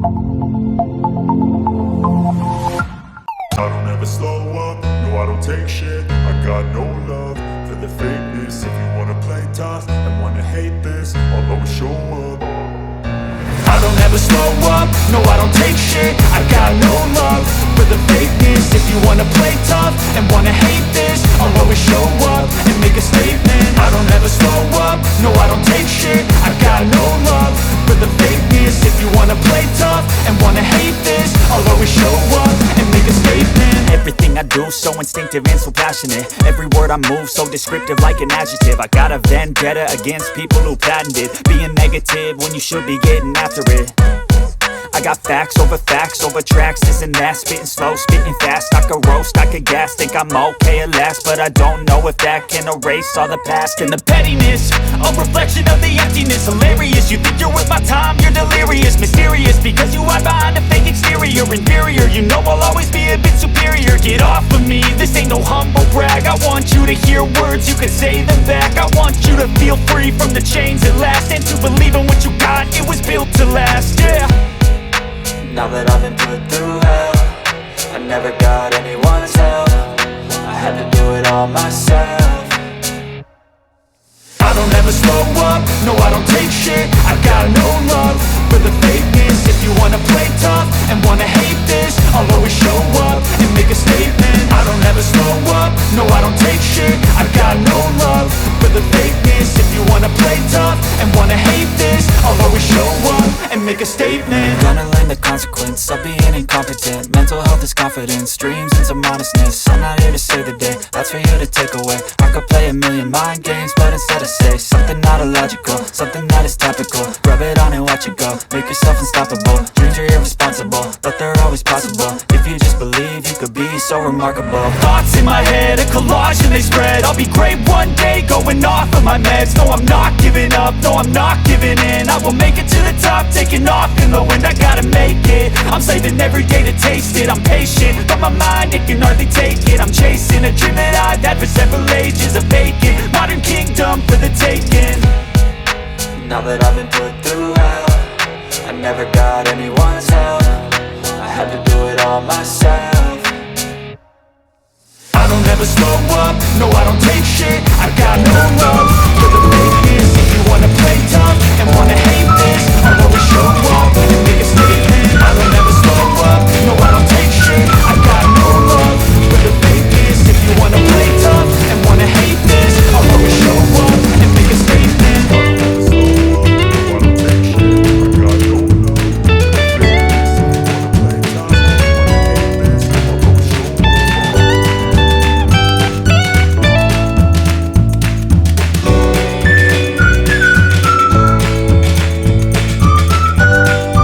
I don't ever slow up, no I don't take shit. I got no love for the fakeness. If you wanna play tough and wanna hate this, I'll always show up. I don't ever slow up, no I don't take shit. I got no love for the fakeness. If you wanna play tough and wanna hate this, I'll always show up and make a statement. I don't ever slow up, no I don't take shit. I got no love for the fakeness. If you wanna play tough and wanna hate this, I'll always show up and make a statement. Everything I do so instinctive and so passionate. Every word I move so descriptive like an adjective. I got a vendetta against people who patented being negative when you should be getting after it. I got facts over tracks, this and that. Spitting slow, spitting fast. I could roast, I could gas. Think I'm okay at last, but I don't know if that can erase all the past. And the pettiness, a reflection of the emptiness. Hilarious, you think you're worth my time, you're delirious. Mysterious, because you hide behind a fake exterior. Inferior, you know I'll always be a bit superior. Get off of me, this ain't no humble brag. I want you to hear words, you can say them back. I want you to feel free from the chains at last, and to believe in what you got, it was built to last, yeah. Now that I've been put through hell, I never got anyone's help. I had to do it all myself. I don't ever slow up, no I don't take shit. I got no love for the fakeness. If you wanna play tough and wanna hate this, I'll always show up and make a statement. I don't ever slow up, no I don't take shit. I got no love for the fakeness. If you wanna play tough and wanna hate this, I'll always show up and make a statement. Gonna learn the consequence of being incompetent. Mental health is confidence, dreams and some modestness. I'm not here to save the day, that's for you to take away. I could play a million mind games, but instead I say something not illogical, something that is topical. Rub it on and watch it go, make yourself unstoppable. Dreams are irresponsible, but they're always possible. If you just believe, you could be so remarkable. Thoughts in my head, a collage and they spread. I'll be great one day, going off of my meds. No, I'm not giving up, no, I'm not giving in. I will make it to the top, taking off in the wind. I gotta make it, I'm saving every day to taste it. I'm patient, but my mind, it can hardly take it. I'm chasing a dream that I've had for several ages. A vacant, modern kingdom for the taking. Now that I've been put through hell, I never got anyone's help. I had to do it all myself. I don't ever slow up, no I don't take shit. I got no love for the fakeness. If you wanna play tough and wanna